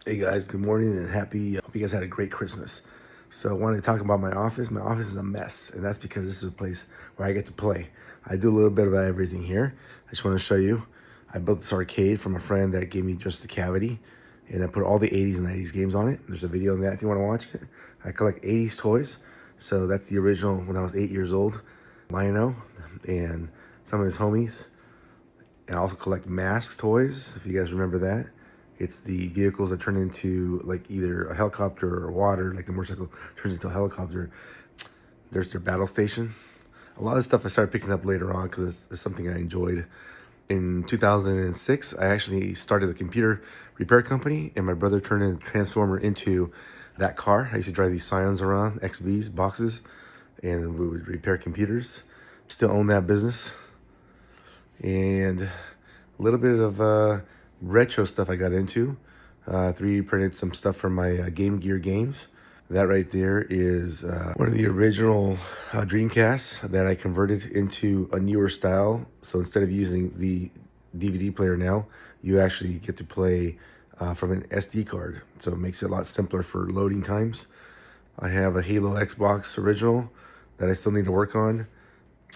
Hey guys, good morning and hope you guys had a great Christmas. So I wanted to talk about my office. My office is a mess, and that's because this is a place where I get to play. I do a little bit about everything here. I just want to show you. I built this arcade from a friend that gave me just the cavity, and I put all the 80s and 90s games on it. There's a video on that if you want to watch it. I collect 80s toys, so that's the original when I was 8 years old. Lionel and some of his homies. And I also collect mask toys, if you guys remember that. It's the vehicles that turn into like either a helicopter or water, like the motorcycle turns into a helicopter. There's their battle station. A lot of stuff I started picking up later on because it's something I enjoyed. In 2006, I actually started a computer repair company, and my brother turned a transformer into that car. I used to drive these Scions around, XBs, boxes, and we would repair computers. Still own that business. And a little bit of retro stuff I got into. 3D printed some stuff from my Game Gear games. That right there is one of the original Dreamcasts that I converted into a newer style. So instead of using the DVD player now, you actually get to play from an SD card. So it makes it a lot simpler for loading times. I have a Halo Xbox original that I still need to work on.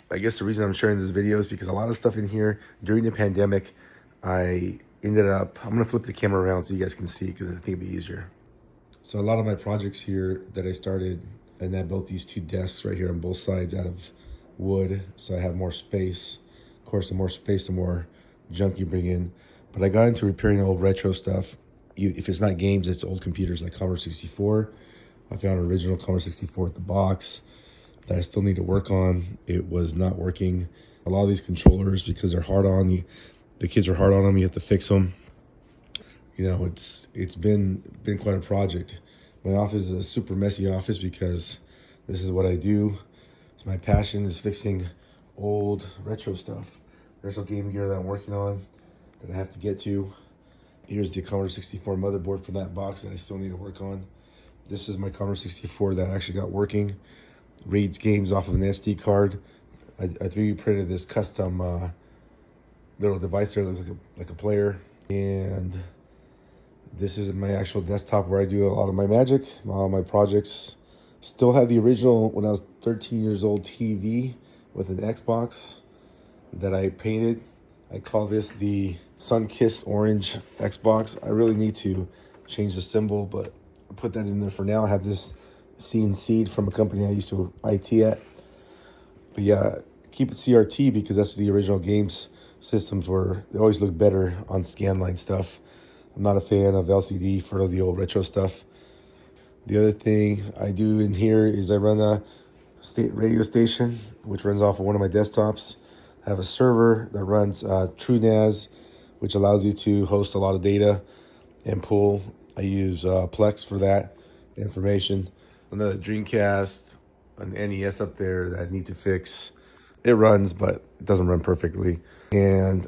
I guess the reason I'm sharing this video is because a lot of stuff in here during the pandemic, I'm gonna flip the camera around so you guys can see because I think it'd be easier. So a lot of my projects here that I started, and I built these two desks right here on both sides out of wood, so I have more space. Of course, the more space, the more junk you bring in. But I got into repairing old retro stuff. If it's not games, it's old computers like Commodore 64. I found an original Commodore 64 with the box that I still need to work on. It was not working. A lot of these controllers, because they're hard on you, the kids are hard on them, you have to fix them. You know, it's been quite a project. My office is a super messy office because this is what I do. So my passion is fixing old retro stuff. There's a Game Gear that I'm working on that I have to get to. Here's the Commodore 64 motherboard for that box that I still need to work on. This is my Commodore 64 that actually got working. Reads games off of an SD card. I 3D printed this custom little device there that looks like a player. And this is my actual desktop where I do a lot of my magic, all my projects. Still have the original, when I was 13 years old, TV with an Xbox that I painted. I call this the sun-kissed orange Xbox. I really need to change the symbol, but I put that in there for now. I have this CNC'd from a company I used to IT at. But yeah, keep it CRT because that's the original games systems were. They always look better on scanline stuff. I'm not a fan of LCD for the old retro stuff. The other thing I do in here is I run a state radio station, which runs off of one of my desktops. I have a server that runs TrueNAS, which allows you to host a lot of data and pull. I use Plex for that information. Another Dreamcast, an NES up there that I need to fix. It runs, but it doesn't run perfectly. And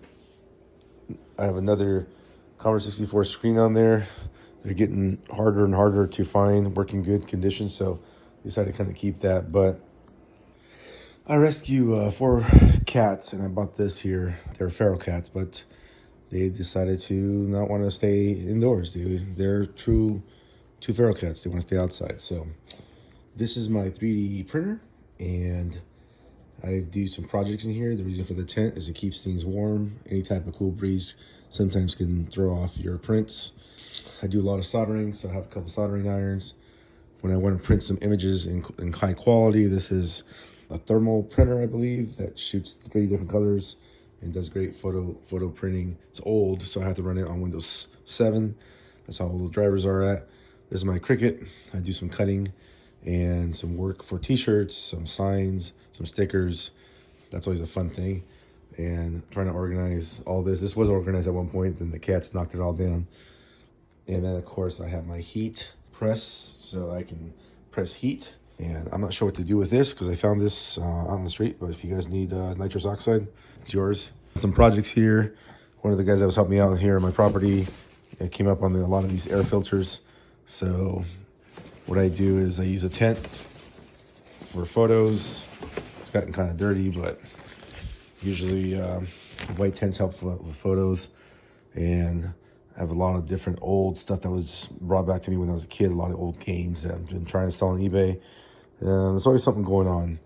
I have another Commodore 64 screen on there. They're getting harder and harder to find, working good condition, so I decided to kind of keep that. But I rescue 4 cats, and I bought this here. They're feral cats, but they decided to not want to stay indoors. They're two feral cats. They want to stay outside. So this is my 3D printer, and I do some projects in here. The reason for the tent is it keeps things warm. Any type of cool breeze sometimes can throw off your prints. I do a lot of soldering, so I have a couple soldering irons. When I want to print some images in high quality, this is a thermal printer, I believe, that shoots 3 different colors and does great photo printing. It's old, so I have to run it on Windows 7. That's how old the drivers are at. This is my Cricut. I do some cutting and some work for t-shirts, some signs, some stickers. That's always a fun thing. And trying to organize all this. This was organized at one point, then the cats knocked it all down. And then of course I have my heat press, so I can press heat. And I'm not sure what to do with this because I found this on the street, but if you guys need nitrous oxide, it's yours. Some projects here. One of the guys that was helping me out here on my property, it came up on a lot of these air filters. So what I do is I use a tent for photos. It's gotten kind of dirty, but usually white tents help with photos. And I have a lot of different old stuff that was brought back to me when I was a kid, a lot of old games that I've been trying to sell on eBay. There's always something going on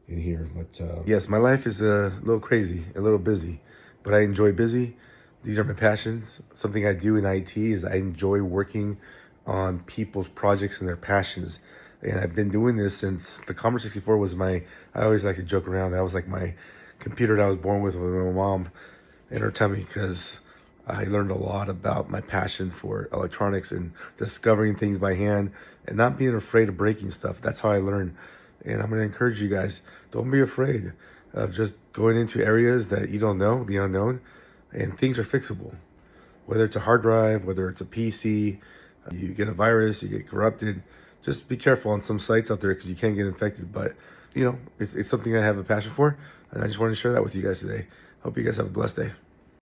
in here. But yes, my life is a little crazy, a little busy, but I enjoy busy. These are my passions. Something I do in IT is I enjoy working on people's projects and their passions. And I've been doing this since the Commodore 64 was I always like to joke around, that was like my computer that I was born with my mom in her tummy, because I learned a lot about my passion for electronics and discovering things by hand and not being afraid of breaking stuff. That's how I learn. And I'm going to encourage you guys, don't be afraid of just going into areas that you don't know, the unknown, and things are fixable. Whether it's a hard drive, whether it's a PC, you get a virus, you get corrupted, just be careful on some sites out there because you can get infected. But, it's something I have a passion for, and I just wanted to share that with you guys today. Hope you guys have a blessed day.